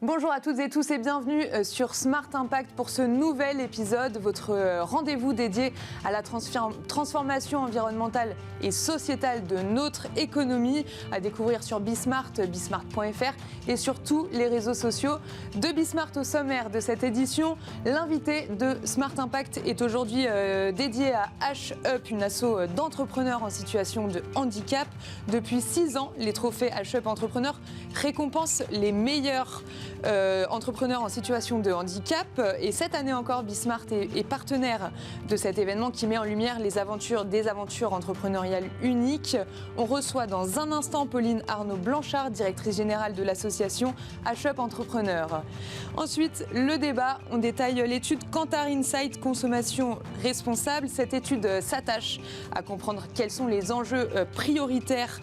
Bonjour à toutes et tous et bienvenue sur Smart Impact pour ce nouvel épisode, votre rendez-vous dédié à la transformation environnementale et sociétale de notre économie, à découvrir sur Bismart, bismart.fr et sur tous les réseaux sociaux de Bismart. Au sommaire de cette édition, l'invité de Smart Impact est aujourd'hui dédié à H-Up, une asso d'entrepreneurs en situation de handicap. Depuis 6 ans, les trophées H-Up Entrepreneurs récompensent les meilleurs entrepreneurs en situation de handicap. Et cette année encore, Bismart est partenaire de cet événement qui met en lumière des aventures entrepreneuriales uniques. On reçoit dans un instant Pauline Arnaud-Blanchard, directrice générale de l'association H-Up Entrepreneurs. Ensuite, le débat, on détaille l'étude Kantar Insight Consommation Responsable. Cette étude s'attache à comprendre quels sont les enjeux prioritaires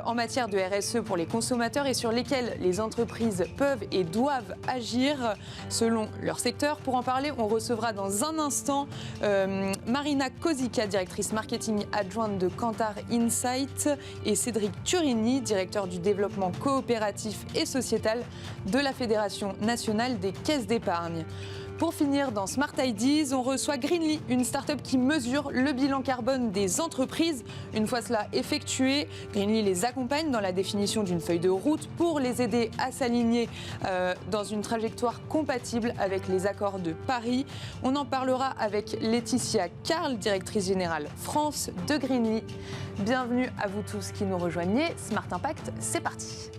en matière de RSE pour les consommateurs et sur lesquels les entreprises peuvent et doivent agir selon leur secteur. Pour en parler, on recevra dans un instant Marina Kozica, directrice marketing adjointe de Kantar Insight, et Cédric Turini, directeur du développement coopératif et sociétal de la Fédération nationale des caisses d'épargne. Pour finir, dans Smart Ideas, on reçoit Greenly, une start-up qui mesure le bilan carbone des entreprises. Une fois cela effectué, Greenly les accompagne dans la définition d'une feuille de route pour les aider à s'aligner dans une trajectoire compatible avec les accords de Paris. On en parlera avec Laetitia Carl, directrice générale France de Greenly. Bienvenue à vous tous qui nous rejoignez. Smart Impact, c'est parti.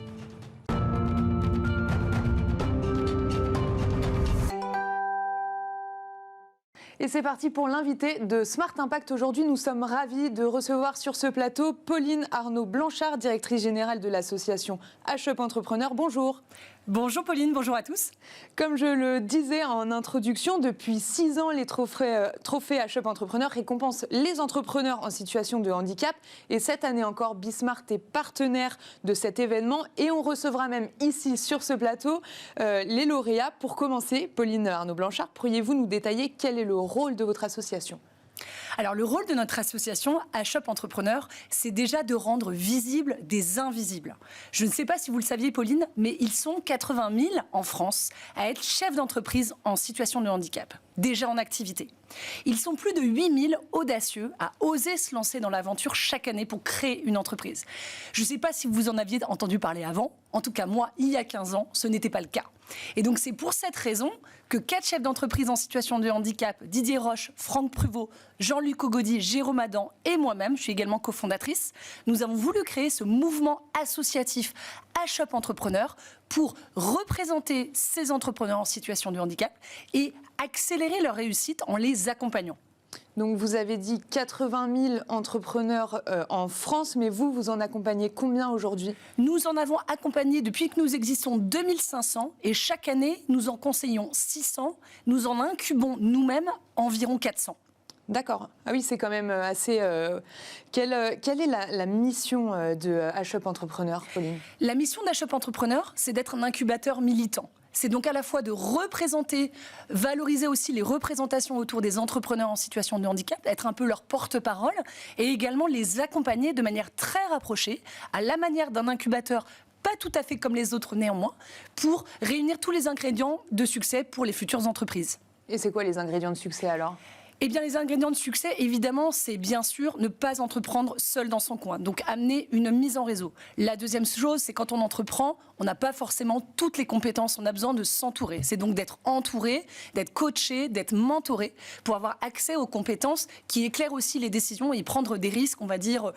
Et c'est parti pour l'invité de Smart Impact. Aujourd'hui, nous sommes ravis de recevoir sur ce plateau Pauline Arnaud-Blanchard, directrice générale de l'association H-Up Entrepreneurs. Bonjour. Bonjour Pauline, bonjour à tous. Comme je le disais en introduction, depuis 6 ans, les trophées H-Up Entrepreneurs récompensent les entrepreneurs en situation de handicap. Et cette année encore, Bismart est partenaire de cet événement. Et on recevra même ici, sur ce plateau, les lauréats. Pour commencer, Pauline Arnaud-Blanchard, pourriez-vous nous détailler quel est le rôle de votre association ? Alors le rôle de notre association H-Up Entrepreneurs, c'est déjà de rendre visibles des invisibles. Je ne sais pas si vous le saviez Pauline, mais ils sont 80 000 en France à être chefs d'entreprise en situation de handicap, déjà en activité. Ils sont plus de 8 000 audacieux à oser se lancer dans l'aventure chaque année pour créer une entreprise. Je ne sais pas si vous en aviez entendu parler avant, en tout cas moi, il y a 15 ans, ce n'était pas le cas. Et donc c'est pour cette raison que 4 chefs d'entreprise en situation de handicap, Didier Roche, Franck Pruvot, Jean-Luc Ogodi, Jérôme Adam et moi-même, je suis également cofondatrice, nous avons voulu créer ce mouvement associatif H-Up Entrepreneurs pour représenter ces entrepreneurs en situation de handicap et accélérer leur réussite en les accompagnant. Donc vous avez dit 80 000 entrepreneurs en France, mais vous en accompagnez combien aujourd'hui ? Nous en avons accompagné depuis que nous existons 2500 et chaque année nous en conseillons 600, nous en incubons nous-mêmes environ 400. D'accord. Ah oui, c'est quand même assez... Quelle est la mission de H-Up Entrepreneurs, Pauline ? La mission d'H-Up Entrepreneurs, c'est d'être un incubateur militant. C'est donc à la fois de représenter, valoriser aussi les représentations autour des entrepreneurs en situation de handicap, être un peu leur porte-parole et également les accompagner de manière très rapprochée, à la manière d'un incubateur pas tout à fait comme les autres néanmoins, pour réunir tous les ingrédients de succès pour les futures entreprises. Et c'est quoi les ingrédients de succès alors ? Eh bien, les ingrédients de succès, évidemment, c'est bien sûr ne pas entreprendre seul dans son coin. Donc, amener une mise en réseau. La deuxième chose, c'est quand on entreprend, on n'a pas forcément toutes les compétences. On a besoin de s'entourer. C'est donc d'être entouré, d'être coaché, d'être mentoré pour avoir accès aux compétences qui éclairent aussi les décisions et prendre des risques, on va dire,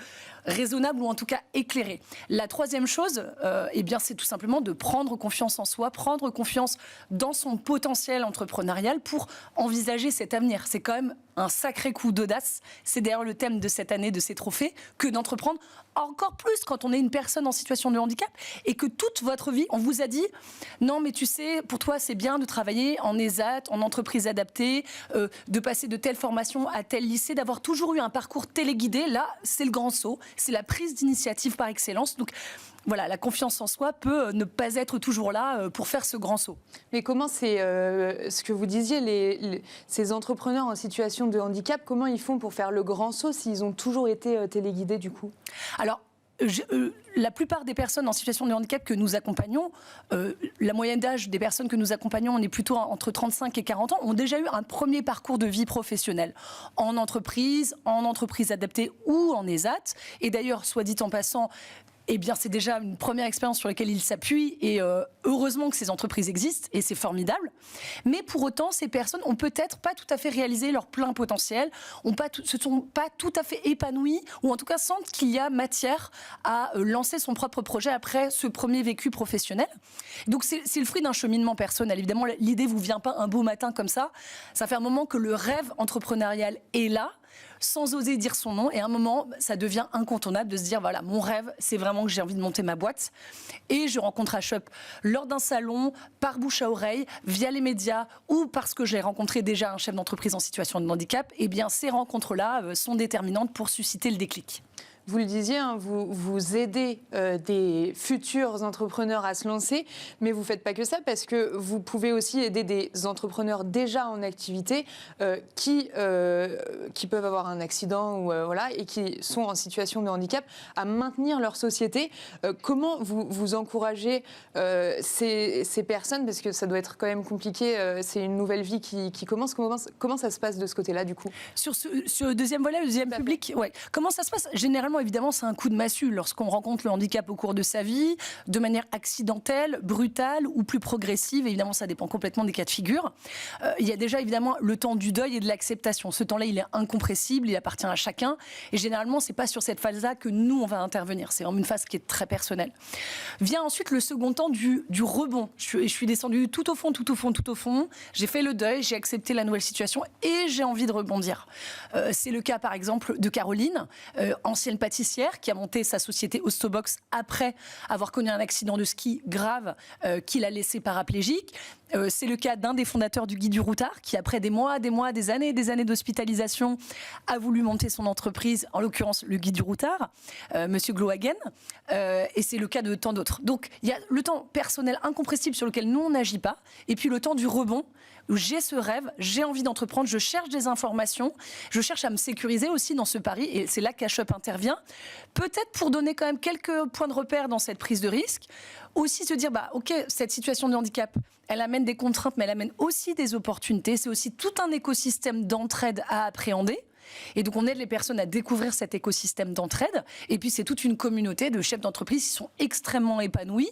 raisonnables ou en tout cas éclairés. La troisième chose, eh bien, c'est tout simplement de prendre confiance en soi, prendre confiance dans son potentiel entrepreneurial pour envisager cet avenir. C'est quand même un sacré coup d'audace. C'est d'ailleurs le thème de cette année de ces trophées, que d'entreprendre encore plus quand on est une personne en situation de handicap et que toute votre vie, on vous a dit non mais tu sais, pour toi c'est bien de travailler en ESAT, en entreprise adaptée, de passer de telle formation à tel lycée, d'avoir toujours eu un parcours téléguidé. Là, c'est le grand saut, c'est la prise d'initiative par excellence. Donc voilà, la confiance en soi peut ne pas être toujours là pour faire ce grand saut. Mais comment c'est, ce que vous disiez, ces entrepreneurs en situation de handicap, comment ils font pour faire le grand saut s'ils ont toujours été téléguidés du coup ? Alors, la plupart des personnes en situation de handicap que nous accompagnons, la moyenne d'âge des personnes que nous accompagnons, on est plutôt entre 35 et 40 ans, ont déjà eu un premier parcours de vie professionnelle en entreprise adaptée ou en ESAT. Et d'ailleurs, soit dit en passant, eh bien, c'est déjà une première expérience sur laquelle ils s'appuient et heureusement que ces entreprises existent et c'est formidable. Mais pour autant, ces personnes ont peut-être pas tout à fait réalisé leur plein potentiel, se sont pas tout à fait épanouies ou en tout cas sentent qu'il y a matière à lancer son propre projet après ce premier vécu professionnel. Donc c'est le fruit d'un cheminement personnel. Évidemment, l'idée vous vient pas un beau matin comme ça. Ça fait un moment que le rêve entrepreneurial est là, sans oser dire son nom, et à un moment, ça devient incontournable de se dire, voilà, mon rêve, c'est vraiment que j'ai envie de monter ma boîte. Et je rencontre HUP lors d'un salon, par bouche à oreille, via les médias, ou parce que j'ai rencontré déjà un chef d'entreprise en situation de handicap. Eh bien, ces rencontres-là sont déterminantes pour susciter le déclic. Vous le disiez, hein, vous aidez des futurs entrepreneurs à se lancer, mais vous ne faites pas que ça, parce que vous pouvez aussi aider des entrepreneurs déjà en activité qui peuvent avoir un accident ou, et qui sont en situation de handicap à maintenir leur société. Comment vous encouragez ces personnes, parce que ça doit être quand même compliqué, c'est une nouvelle vie qui commence. Comment ça se passe de ce côté-là, du coup ? Sur le deuxième volet, le deuxième public, ouais. Comment ça se passe ? Généralement, évidemment, c'est un coup de massue lorsqu'on rencontre le handicap au cours de sa vie, de manière accidentelle, brutale ou plus progressive. Évidemment, ça dépend complètement des cas de figure. Il y a déjà évidemment le temps du deuil et de l'acceptation. Ce temps-là, il est incompressible, il appartient à chacun. Et généralement, c'est pas sur cette phase-là que nous, on va intervenir. C'est vraiment une phase qui est très personnelle. Vient ensuite le second temps du rebond. Je suis descendue tout au fond. J'ai fait le deuil, j'ai accepté la nouvelle situation et j'ai envie de rebondir. C'est le cas, par exemple, de Caroline, ancienne pâtissière qui a monté sa société Ostobox après avoir connu un accident de ski grave qui l'a laissé paraplégique. C'est le cas d'un des fondateurs du Guide du Routard qui, après des années d'hospitalisation, a voulu monter son entreprise, en l'occurrence le Guide du Routard, Monsieur Glohagen. Et c'est le cas de tant d'autres. Donc il y a le temps personnel incompressible sur lequel nous on n'agit pas, et puis le temps du rebond où j'ai ce rêve, j'ai envie d'entreprendre, je cherche des informations, je cherche à me sécuriser aussi dans ce pari, et c'est là qu'HUP intervient, peut-être pour donner quand même quelques points de repère dans cette prise de risque, aussi se dire, ok, cette situation de handicap, elle amène des contraintes, mais elle amène aussi des opportunités, c'est aussi tout un écosystème d'entraide à appréhender. Et donc on aide les personnes à découvrir cet écosystème d'entraide, et puis c'est toute une communauté de chefs d'entreprise qui sont extrêmement épanouis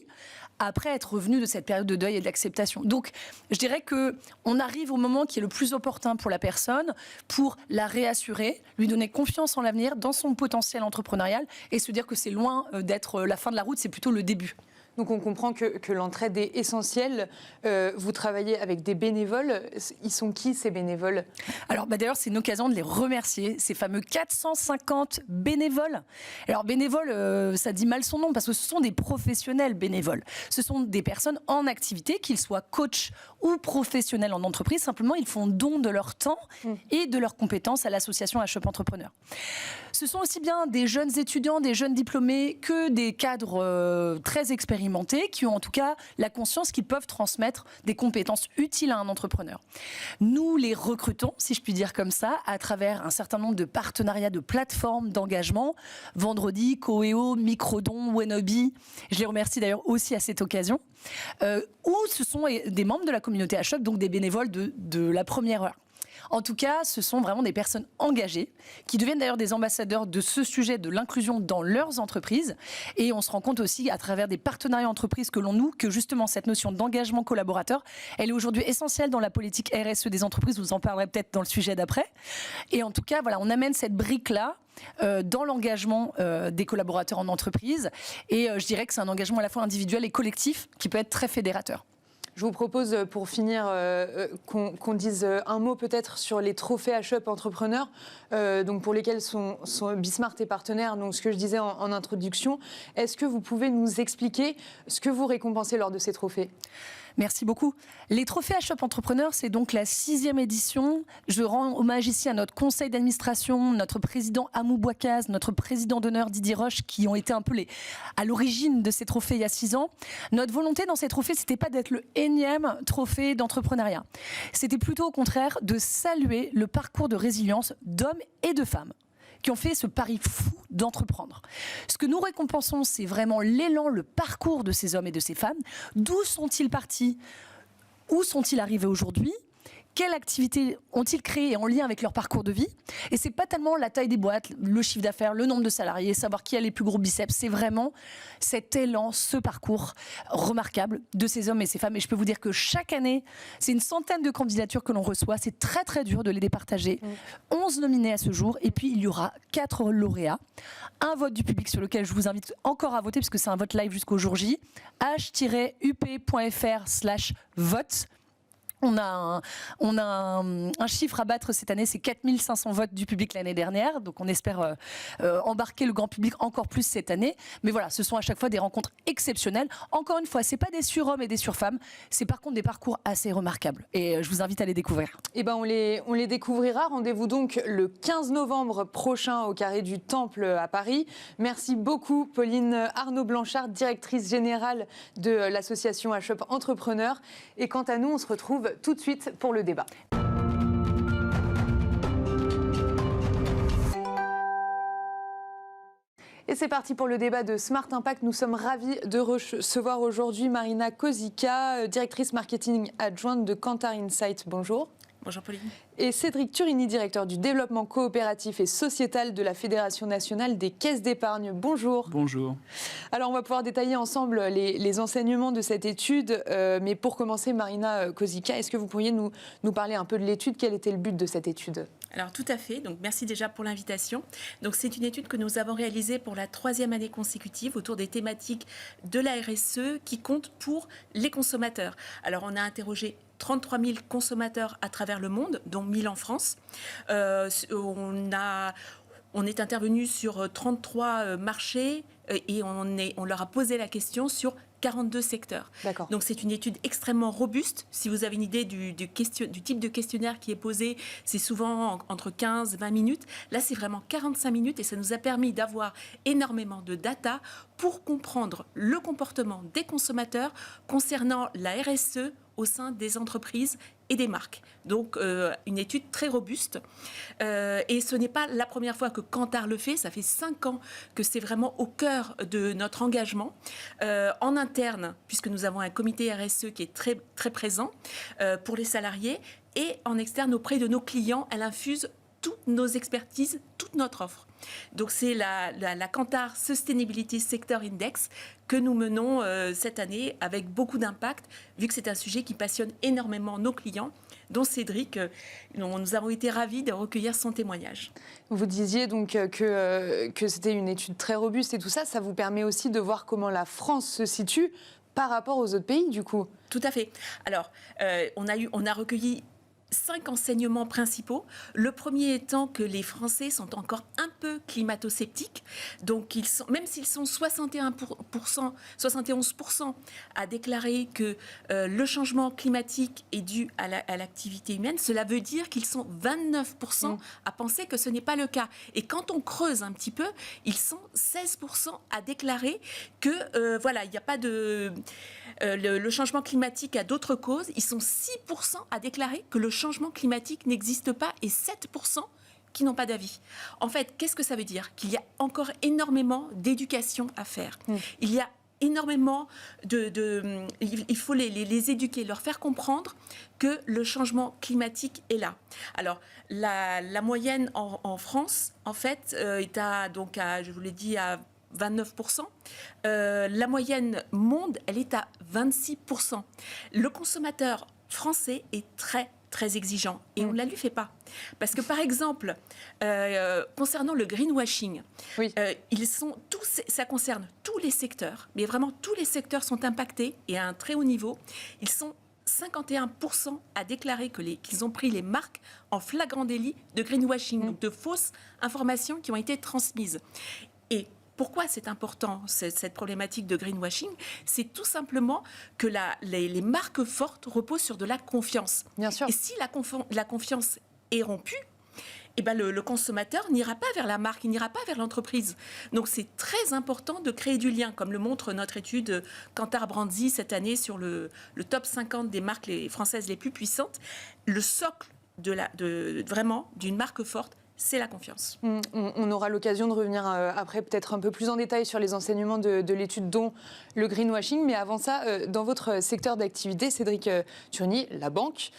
après être revenus de cette période de deuil et d'acceptation. Donc je dirais qu'on arrive au moment qui est le plus opportun pour la personne, pour la réassurer, lui donner confiance en l'avenir, dans son potentiel entrepreneurial, et se dire que c'est loin d'être la fin de la route, c'est plutôt le début. Donc on comprend que l'entraide est essentielle. Vous travaillez avec des bénévoles. Ils sont qui, ces bénévoles ? Alors d'ailleurs, c'est une occasion de les remercier, ces fameux 450 bénévoles. Alors bénévoles, ça dit mal son nom, parce que ce sont des professionnels bénévoles. Ce sont des personnes en activité, qu'ils soient coachs ou professionnels en entreprise. Simplement, ils font don de leur temps et de leurs compétences à l'association HUP Entrepreneurs. Ce sont aussi bien des jeunes étudiants, des jeunes diplômés, que des cadres très expérimentés, qui ont en tout cas la conscience qu'ils peuvent transmettre des compétences utiles à un entrepreneur. Nous les recrutons, si je puis dire comme ça, à travers un certain nombre de partenariats de plateformes d'engagement, Vendredi, Coeo, Microdon, Wenobi. Je les remercie d'ailleurs aussi à cette occasion. Où ce sont des membres de la communauté HUP, donc des bénévoles de la première heure. En tout cas, ce sont vraiment des personnes engagées qui deviennent d'ailleurs des ambassadeurs de ce sujet de l'inclusion dans leurs entreprises. Et on se rend compte aussi à travers des partenariats entreprises que l'on noue que justement cette notion d'engagement collaborateur, elle est aujourd'hui essentielle dans la politique RSE des entreprises. Vous en parlerez peut-être dans le sujet d'après. Et en tout cas, voilà, on amène cette brique-là dans l'engagement des collaborateurs en entreprise. Et je dirais que c'est un engagement à la fois individuel et collectif qui peut être très fédérateur. Je vous propose, pour finir, qu'on dise un mot peut-être sur les trophées HUP Entrepreneurs, donc pour lesquels sont Bismart et partenaires, donc ce que je disais en introduction. Est-ce que vous pouvez nous expliquer ce que vous récompensez lors de ces trophées ? Merci beaucoup. Les trophées HUP Entrepreneurs, c'est donc la 6e édition. Je rends hommage ici à notre conseil d'administration, notre président Amou Bouakaz, notre président d'honneur Didier Roche, qui ont été un peu à l'origine de ces trophées il y a 6 ans. Notre volonté dans ces trophées, c'était pas d'être le énième trophée d'entrepreneuriat. C'était plutôt au contraire de saluer le parcours de résilience d'hommes et de femmes qui ont fait ce pari fou d'entreprendre. Ce que nous récompensons, c'est vraiment l'élan, le parcours de ces hommes et de ces femmes. D'où sont-ils partis? Où sont-ils arrivés aujourd'hui? Quelles activités ont-ils créées en lien avec leur parcours de vie? Et c'est pas tellement la taille des boîtes, le chiffre d'affaires, le nombre de salariés, savoir qui a les plus gros biceps. C'est vraiment cet élan, ce parcours remarquable de ces hommes et ces femmes. Et je peux vous dire que chaque année, c'est une centaine de candidatures que l'on reçoit. C'est très très dur de les départager. 11 nominés à ce jour. Et puis il y aura 4 lauréats. Un vote du public sur lequel je vous invite encore à voter, puisque c'est un vote live jusqu'au jour J. h-up.fr/vote. On a un chiffre à battre cette année, c'est 4500 votes du public l'année dernière, donc on espère embarquer le grand public encore plus cette année. Mais voilà, ce sont à chaque fois des rencontres exceptionnelles. Encore une fois, c'est pas des surhommes et des surfemmes, c'est par contre des parcours assez remarquables. Et je vous invite à les découvrir. Eh ben on les découvrira. Rendez-vous donc le 15 novembre prochain au Carré du Temple à Paris. Merci beaucoup Pauline Arnaud-Blanchard, directrice générale de l'association H-Up Entrepreneurs. Et quant à nous, on se retrouve tout de suite pour le débat. Et c'est parti pour le débat de Smart Impact. Nous sommes ravis de recevoir aujourd'hui Marina Kozica, directrice marketing adjointe de Kantar Insight. Bonjour. Bonjour Pauline. Et Cédric Turini, directeur du développement coopératif et sociétal de la Fédération nationale des caisses d'épargne. Bonjour. Bonjour. Alors on va pouvoir détailler ensemble les enseignements de cette étude. Mais pour commencer, Marina Kozica, est-ce que vous pourriez nous parler un peu de l'étude? Quel était le but de cette étude? Alors tout à fait, donc merci déjà pour l'invitation. Donc c'est une étude que nous avons réalisée pour la 3e année consécutive autour des thématiques de la RSE qui comptent pour les consommateurs. Alors on a interrogé 33 000 consommateurs à travers le monde, dont 1000 en France. On est intervenu sur 33 marchés et on leur a posé la question sur 42 secteurs. D'accord. Donc c'est une étude extrêmement robuste. Si vous avez une idée du type de questionnaire qui est posé, c'est souvent entre 15 et 20 minutes. Là, c'est vraiment 45 minutes et ça nous a permis d'avoir énormément de data pour comprendre le comportement des consommateurs concernant la RSE au sein des entreprises et des marques. Donc, une étude très robuste. Et ce n'est pas la première fois que Kantar le fait. Ça fait 5 ans que c'est vraiment au cœur de notre engagement. En interne, puisque nous avons un comité RSE qui est très, très présent pour les salariés. Et en externe, auprès de nos clients, elle infuse toutes nos expertises, toute notre offre. Donc c'est la Kantar Sustainability Sector Index que nous menons cette année avec beaucoup d'impact, vu que c'est un sujet qui passionne énormément nos clients, dont Cédric, nous avons été ravis de recueillir son témoignage. Vous disiez donc que c'était une étude très robuste et tout ça, ça vous permet aussi de voir comment la France se situe par rapport aux autres pays du coup. Tout à fait. Alors, on a recueilli 5 enseignements principaux. Le premier étant que les Français sont encore un peu climato-sceptiques. Donc, même s'ils sont 71% à déclarer que le changement climatique est dû à l'activité humaine, cela veut dire qu'ils sont 29% à penser que ce n'est pas le cas. Et quand on creuse un petit peu, ils sont 16% à déclarer que, voilà, il n'y a pas de... le changement climatique a d'autres causes. Ils sont 6% à déclarer que le changement climatique n'existe pas et 7% qui n'ont pas d'avis. En fait, qu'est-ce que ça veut dire? Qu'il y a encore énormément d'éducation à faire. Il y a énormément il faut les éduquer, leur faire comprendre que le changement climatique est là. Alors, la moyenne en France, en fait, est je vous l'ai dit, à 29%. La moyenne monde, elle est à 26%. Le consommateur français est très, très exigeant et on ne la lui fait pas. Parce que, par exemple, concernant le greenwashing, oui. Ça concerne tous les secteurs, mais vraiment tous les secteurs sont impactés et à un très haut niveau. Ils sont 51% à déclarer qu'ils ont pris les marques en flagrant délit de greenwashing, donc de fausses informations qui ont été transmises. Et pourquoi c'est important, cette problématique de greenwashing? C'est tout simplement que les marques fortes reposent sur de la confiance. Bien sûr. Et si la confiance est rompue, eh ben le consommateur n'ira pas vers la marque, il n'ira pas vers l'entreprise. Donc c'est très important de créer du lien, comme le montre notre étude Kantar Brandsy cette année sur le top 50 des marques françaises les plus puissantes. Le socle vraiment d'une marque forte, c'est la confiance. On aura l'occasion de revenir après peut-être un peu plus en détail sur les enseignements de l'étude, dont le greenwashing. Mais avant ça, dans votre secteur d'activité, Cédric Turny, la banque,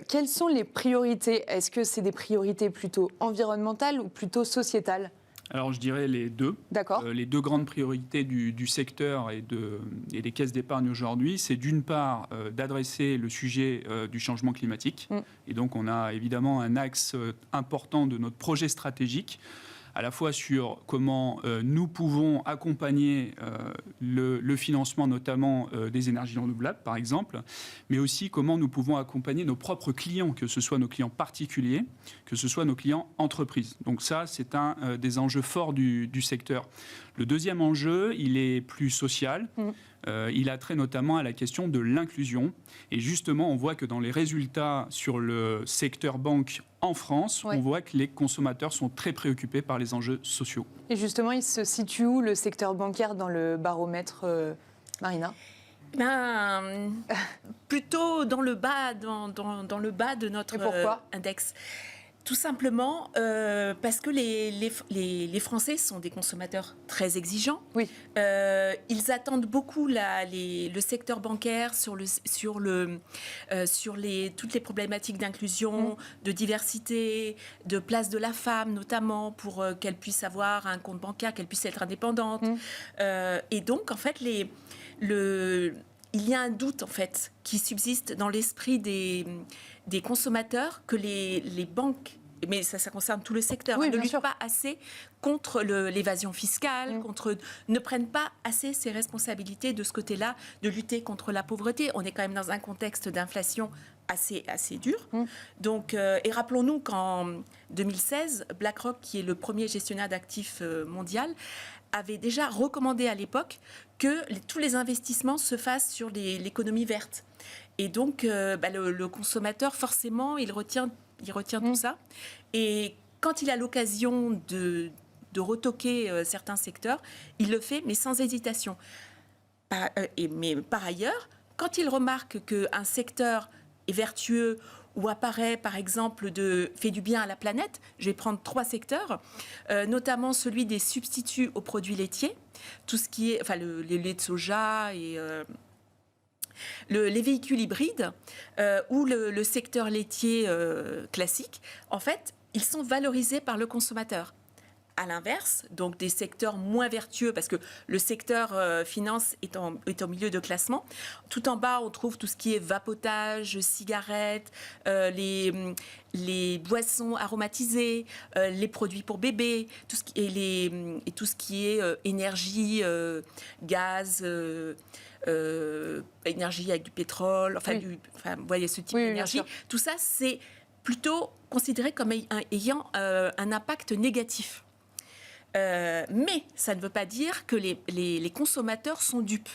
quelles sont les priorités? Est-ce que c'est des priorités plutôt environnementales ou plutôt sociétales? Alors je dirais les deux. D'accord. Les deux grandes priorités du secteur et des caisses d'épargne aujourd'hui, c'est d'une part d'adresser le sujet du changement climatique. Et donc on a évidemment un axe important de notre projet stratégique, à la fois sur comment nous pouvons accompagner le financement notamment des énergies renouvelables, par exemple, mais aussi comment nous pouvons accompagner nos propres clients, que ce soit nos clients particuliers, que ce soit nos clients entreprises. Donc ça, c'est un des enjeux forts du secteur. Le deuxième enjeu, il est plus social. Il a trait notamment à la question de l'inclusion. Et justement, on voit que dans les résultats sur le secteur banque en France, on voit que les consommateurs sont très préoccupés par les enjeux sociaux. Et justement, il se situe où le secteur bancaire dans le baromètre, Marina? Plutôt dans le bas, dans le bas de notre index. Tout simplement parce que les Français sont des consommateurs très exigeants. Oui. Ils attendent beaucoup le secteur bancaire sur toutes les problématiques d'inclusion, de diversité, de place de la femme notamment, pour qu'elle puisse avoir un compte bancaire, qu'elle puisse être indépendante. Et donc, en fait, il y a un doute en fait qui subsiste dans l'esprit des consommateurs que les banques, mais ça concerne tout le secteur, ne luttent pas assez contre l'évasion fiscale, ne prennent pas assez ses responsabilités de ce côté-là, de lutter contre la pauvreté. On est quand même dans un contexte d'inflation assez dur. Donc, et rappelons-nous qu'en 2016, BlackRock, qui est le premier gestionnaire d'actifs mondial, avait déjà recommandé à l'époque que tous les investissements se fassent sur l'économie verte. Et donc, le consommateur, forcément, il retient tout ça. Et quand il a l'occasion de retoquer certains secteurs, il le fait, mais sans hésitation. Mais par ailleurs, quand il remarque qu'un secteur est vertueux ou apparaît, par exemple, fait du bien à la planète, je vais prendre 3 secteurs, notamment celui des substituts aux produits laitiers, tout ce qui est, les laits de soja et les véhicules hybrides ou le secteur laitier classique, en fait, ils sont valorisés par le consommateur. À l'inverse, donc des secteurs moins vertueux, parce que le secteur finance est au milieu de classement. Tout en bas, on trouve tout ce qui est vapotage, cigarettes, les boissons aromatisées, les produits pour bébés, tout ce qui est énergie, gaz, énergie avec du pétrole, vous voyez ce type d'énergie. Tout ça, c'est plutôt considéré comme ayant un impact négatif. Mais ça ne veut pas dire que les consommateurs sont dupes.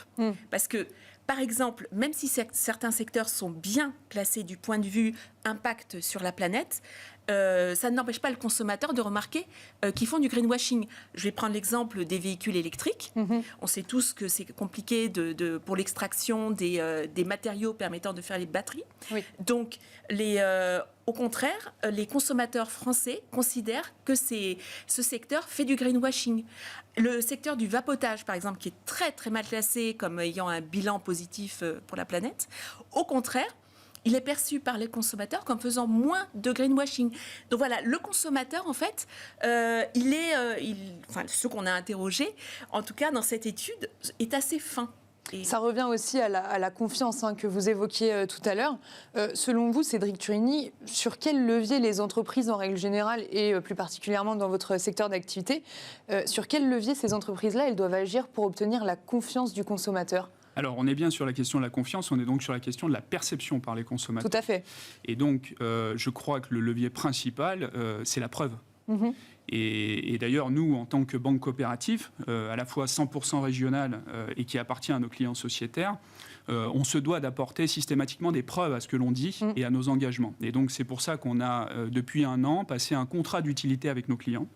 Parce que, par exemple, même si certains secteurs sont bien classés du point de vue impact sur la planète, ça n'empêche pas le consommateur de remarquer qu'ils font du greenwashing. Je vais prendre l'exemple des véhicules électriques. On sait tous que c'est compliqué pour l'extraction des matériaux permettant de faire les batteries. Donc, au contraire, les consommateurs français considèrent que ce secteur fait du greenwashing. Le secteur du vapotage, par exemple, qui est très très mal classé comme ayant un bilan positif pour la planète, au contraire, il est perçu par les consommateurs comme faisant moins de greenwashing. Donc voilà, le consommateur, en fait, ceux qu'on a interrogés, en tout cas dans cette étude, est assez fin. Ça revient aussi à la confiance que vous évoquiez tout à l'heure. Selon vous, Cédric Turny, sur quel levier les entreprises en règle générale et plus particulièrement dans votre secteur d'activité, sur quel levier ces entreprises-là elles doivent agir pour obtenir la confiance du consommateur ? Alors, on est bien sur la question de la confiance, on est donc sur la question de la perception par les consommateurs. Tout à fait. Et donc, je crois que le levier principal, c'est la preuve. Et d'ailleurs, nous, en tant que banque coopérative, à la fois 100% régionale et qui appartient à nos clients sociétaires, on se doit d'apporter systématiquement des preuves à ce que l'on dit et à nos engagements. Et donc, c'est pour ça qu'on a, depuis un an, passé un contrat d'utilité avec nos clients.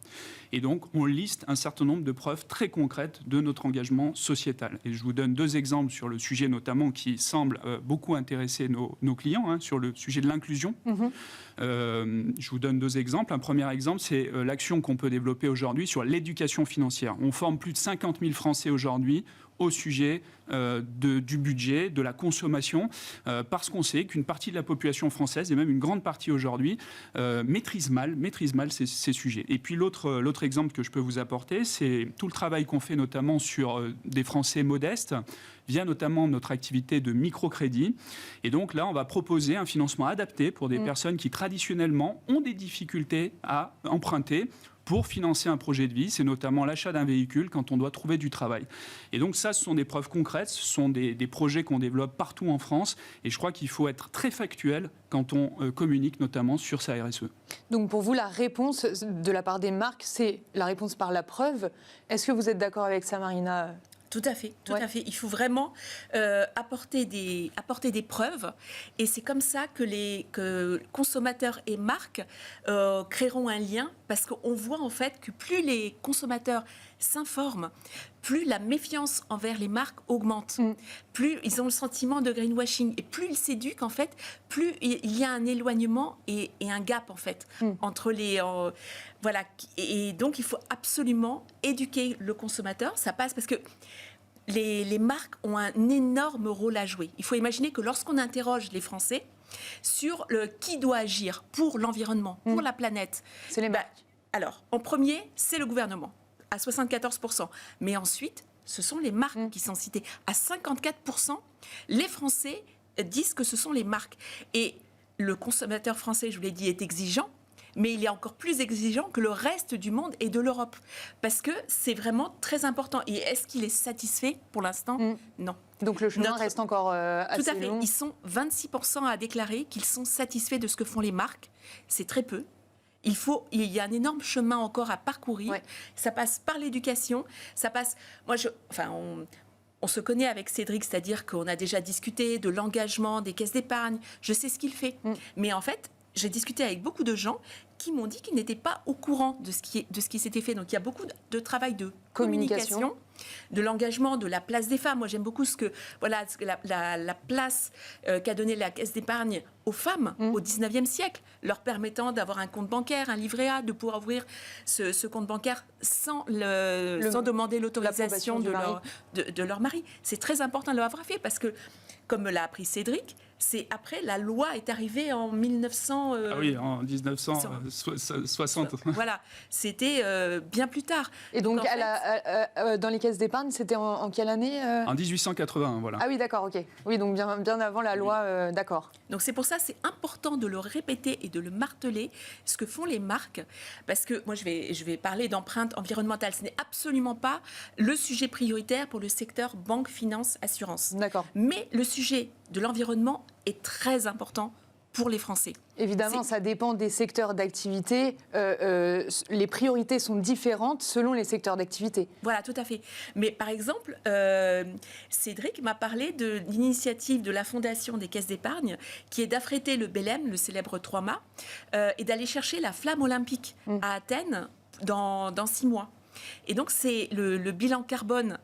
Et donc, on liste un certain nombre de preuves très concrètes de notre engagement sociétal. Et je vous donne 2 exemples sur le sujet notamment qui semble beaucoup intéresser nos clients, sur le sujet de l'inclusion. Je vous donne 2 exemples. Un premier exemple, c'est l'action qu'on peut développer aujourd'hui sur l'éducation financière. On forme plus de 50 000 Français aujourd'hui au sujet du budget, de la consommation, parce qu'on sait qu'une partie de la population française, et même une grande partie aujourd'hui, maîtrise mal ces sujets. Et puis l'autre exemple que je peux vous apporter, c'est tout le travail qu'on fait notamment sur des Français modestes, via notamment notre activité de microcrédit. Et donc là, on va proposer un financement adapté pour des personnes qui traditionnellement ont des difficultés à emprunter pour financer un projet de vie, c'est notamment l'achat d'un véhicule quand on doit trouver du travail. Et donc ça, ce sont des preuves concrètes, ce sont des projets qu'on développe partout en France, et je crois qu'il faut être très factuel quand on communique notamment sur sa RSE. Donc pour vous, la réponse de la part des marques, c'est la réponse par la preuve. Est-ce que vous êtes d'accord avec ça, Marina ? Tout à fait. Il faut vraiment apporter des preuves, et c'est comme ça que consommateurs et marques créeront un lien, parce qu'on voit en fait que plus les consommateurs s'informent, plus la méfiance envers les marques augmente, plus ils ont le sentiment de greenwashing, et plus ils s'éduquent en fait, plus il y a un éloignement et un gap en fait entre les voilà. Et donc il faut absolument éduquer le consommateur. Ça passe parce que les marques ont un énorme rôle à jouer. Il faut imaginer que lorsqu'on interroge les Français sur qui doit agir pour l'environnement, pour la planète, c'est les marques. Alors, en premier, c'est le gouvernement, à 74%. Mais ensuite, ce sont les marques qui sont citées. À 54%, les Français disent que ce sont les marques. Et le consommateur français, je vous l'ai dit, est exigeant, mais il est encore plus exigeant que le reste du monde et de l'Europe. Parce que c'est vraiment très important. Et est-ce qu'il est satisfait pour l'instant ? Non. Donc le chemin reste encore assez long. Tout à fait. Ils sont 26% à déclarer qu'ils sont satisfaits de ce que font les marques. C'est très peu. Il y a un énorme chemin encore à parcourir. Ouais. Ça passe par l'éducation. Ça passe... On se connaît avec Cédric, c'est-à-dire qu'on a déjà discuté de l'engagement des caisses d'épargne. Je sais ce qu'il fait. Mais en fait, j'ai discuté avec beaucoup de gens qui m'ont dit qu'ils n'étaient pas au courant de ce qui s'était fait. Donc il y a beaucoup de travail de communication, de l'engagement, de la place des femmes. Moi, j'aime beaucoup la place qu'a donnée la Caisse d'épargne aux femmes au 19e siècle, leur permettant d'avoir un compte bancaire, un livret A, de pouvoir ouvrir ce compte bancaire sans demander l'autorisation de leur mari. C'est très important de l'avoir fait parce que, comme l'a appris Cédric, c'est après, la loi est arrivée en 1900... en 1960. Voilà, c'était bien plus tard. Et donc dans les caisses d'épargne, c'était en quelle année En 1881, voilà. Ah oui, d'accord, ok. Oui, donc bien avant la loi, d'accord. Donc c'est pour ça, c'est important de le répéter et de le marteler, ce que font les marques, parce que moi, je vais parler d'empreinte environnementale. Ce n'est absolument pas le sujet prioritaire pour le secteur banque, finance, assurance. D'accord. Mais le sujet de l'environnement est très important pour les Français. Évidemment, ça dépend des secteurs d'activité. Les priorités sont différentes selon les secteurs d'activité. Voilà, tout à fait. Mais par exemple, Cédric m'a parlé de l'initiative de la Fondation des caisses d'épargne, qui est d'affréter le Belém, le célèbre 3 mâts, et d'aller chercher la flamme olympique à Athènes dans 6 mois. Et donc, c'est le bilan carbone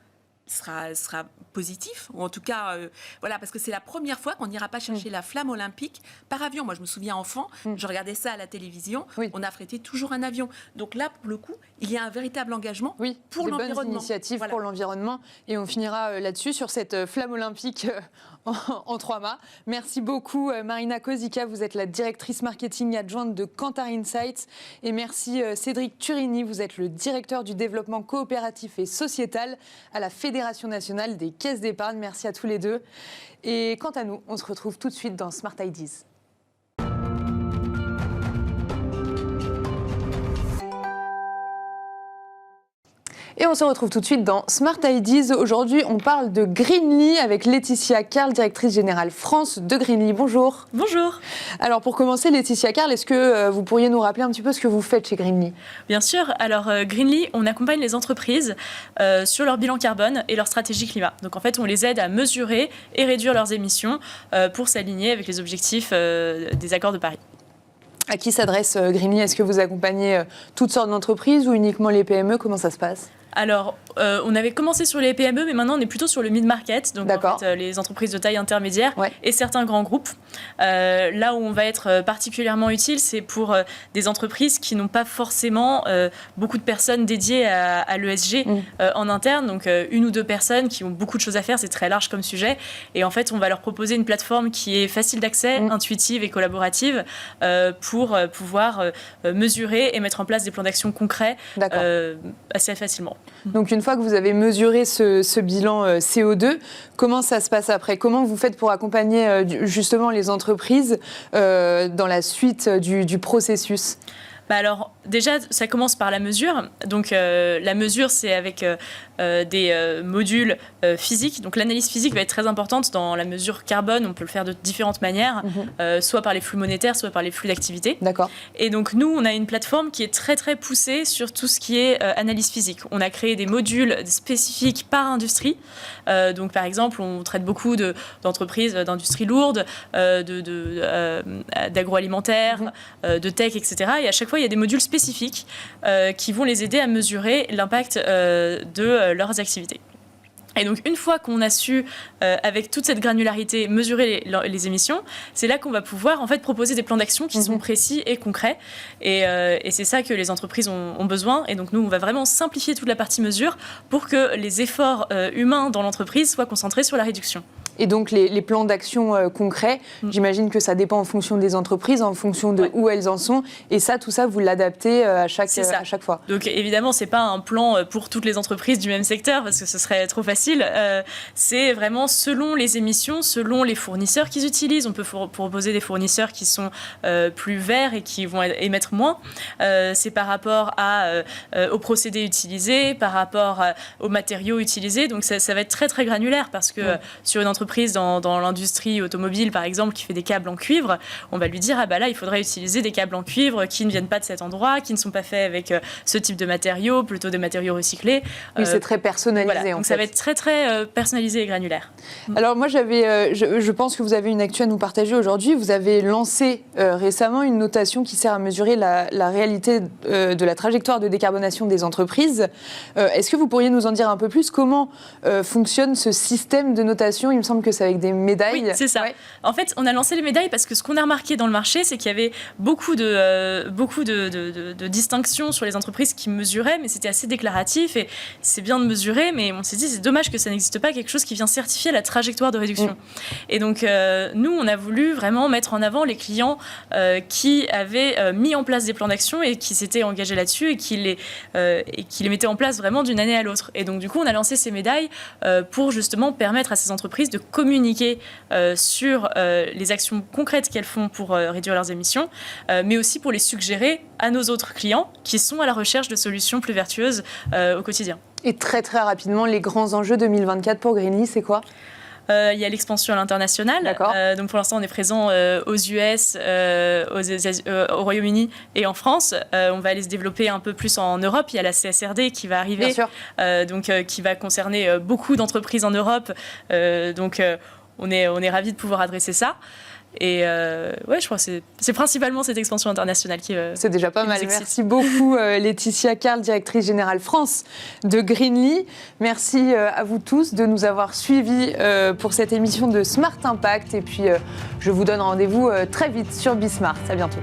sera positif, ou en tout cas, parce que c'est la première fois qu'on n'ira pas chercher la flamme olympique par avion. Moi, je me souviens enfant, je regardais ça à la télévision, on affrétait toujours un avion. Donc là, pour le coup, il y a un véritable engagement pour l'environnement. Bonnes initiatives pour l'environnement. Et on finira là-dessus, sur cette flamme olympique en 3 mâts. Merci beaucoup, Marina Kozica. Vous êtes la directrice marketing adjointe de Kantar Insights. Et merci, Cédric Turini. Vous êtes le directeur du développement coopératif et sociétal à la Fédération nationale des caisses d'épargne. Merci à tous les deux. Et quant à nous, on se retrouve tout de suite dans Smart Ideas. Et on se retrouve tout de suite dans Smart Ideas. Aujourd'hui, on parle de Greenly avec Laetitia Carl, directrice générale France de Greenly. Bonjour. Bonjour. Alors pour commencer, Laetitia Carl, est-ce que vous pourriez nous rappeler un petit peu ce que vous faites chez Greenly ? Bien sûr. Alors Greenly, on accompagne les entreprises sur leur bilan carbone et leur stratégie climat. Donc en fait, on les aide à mesurer et réduire leurs émissions pour s'aligner avec les objectifs des accords de Paris. À qui s'adresse Greenly? Est-ce que vous accompagnez toutes sortes d'entreprises ou uniquement les PME? Comment ça se passe? Alors, on avait commencé sur les PME, mais maintenant on est plutôt sur le mid-market, donc en fait, les entreprises de taille intermédiaire et certains grands groupes. Là où on va être particulièrement utile, c'est pour des entreprises qui n'ont pas forcément beaucoup de personnes dédiées à l'ESG en interne, donc une ou deux personnes qui ont beaucoup de choses à faire, c'est très large comme sujet. Et en fait, on va leur proposer une plateforme qui est facile d'accès, intuitive et collaborative pour pouvoir mesurer et mettre en place des plans d'action concrets assez facilement. Donc une fois que vous avez mesuré ce bilan CO2, comment ça se passe après? Comment vous faites pour accompagner justement les entreprises dans la suite du processus? Alors déjà, ça commence par la mesure. Donc la mesure, c'est avec des modules physiques. Donc l'analyse physique va être très importante dans la mesure carbone. On peut le faire de différentes manières, soit par les flux monétaires, soit par les flux d'activité. D'accord. Et donc nous, on a une plateforme qui est très très poussée sur tout ce qui est analyse physique. On a créé des modules spécifiques par industrie. Donc par exemple, on traite beaucoup d'entreprises d'industrie lourde, d'agroalimentaire, de tech, etc. Et à chaque fois, il y a des modules spécifiques qui vont les aider à mesurer l'impact de leurs activités. Et donc, une fois qu'on a su, avec toute cette granularité, mesurer les émissions, c'est là qu'on va pouvoir en fait proposer des plans d'action qui sont précis et concrets. Et c'est ça que les entreprises ont besoin. Et donc, nous, on va vraiment simplifier toute la partie mesure pour que les efforts humains dans l'entreprise soient concentrés sur la réduction. Et donc les plans d'action concrets, j'imagine que ça dépend en fonction des entreprises, en fonction de où elles en sont. Et ça, tout ça, vous l'adaptez à chaque fois. Donc évidemment, ce n'est pas un plan pour toutes les entreprises du même secteur, parce que ce serait trop facile. C'est vraiment selon les émissions, selon les fournisseurs qu'ils utilisent. On peut proposer des fournisseurs qui sont plus verts et qui vont émettre moins. C'est par rapport aux procédés utilisés, par rapport aux matériaux utilisés. Donc ça va être très très granulaire, parce que sur une entreprise dans l'industrie automobile, par exemple, qui fait des câbles en cuivre, on va lui dire, là, il faudrait utiliser des câbles en cuivre qui ne viennent pas de cet endroit, qui ne sont pas faits avec ce type de matériaux, plutôt des matériaux recyclés. Oui, c'est très personnalisé, voilà. Donc ça va être très, très personnalisé et granulaire. Alors moi, je pense que vous avez une actu à nous partager aujourd'hui. Vous avez lancé récemment une notation qui sert à mesurer la réalité de la trajectoire de décarbonation des entreprises. Est-ce que vous pourriez nous en dire un peu plus? Comment fonctionne ce système de notation? Il me semble que c'est avec des médailles. Oui, c'est ça. Ouais. En fait, on a lancé les médailles parce que ce qu'on a remarqué dans le marché, c'est qu'il y avait beaucoup de distinctions sur les entreprises qui mesuraient, mais c'était assez déclaratif et c'est bien de mesurer, mais on s'est dit c'est dommage que ça n'existe pas quelque chose qui vient certifier la trajectoire de réduction. Et donc, nous, on a voulu vraiment mettre en avant les clients qui avaient mis en place des plans d'action et qui s'étaient engagés là-dessus et qui les mettaient en place vraiment d'une année à l'autre. Et donc, du coup, on a lancé ces médailles pour justement permettre à ces entreprises de communiquer sur les actions concrètes qu'elles font pour réduire leurs émissions, mais aussi pour les suggérer à nos autres clients qui sont à la recherche de solutions plus vertueuses au quotidien. Et très très rapidement, les grands enjeux 2024 pour Greenly, c'est quoi ? Il y a l'expansion à l'international. Donc pour l'instant, on est présent aux US, au Royaume-Uni et en France. On va aller se développer un peu plus en Europe. Il y a la CSRD qui va arriver, qui va concerner beaucoup d'entreprises en Europe. Donc on est ravis de pouvoir adresser ça. Et je crois que c'est principalement cette expansion internationale qui c'est déjà pas mal. Merci beaucoup Laetitia Carle, directrice générale France de Greenly. Merci à vous tous de nous avoir suivis pour cette émission de Smart Impact. Et puis je vous donne rendez-vous très vite sur Bismart. À bientôt.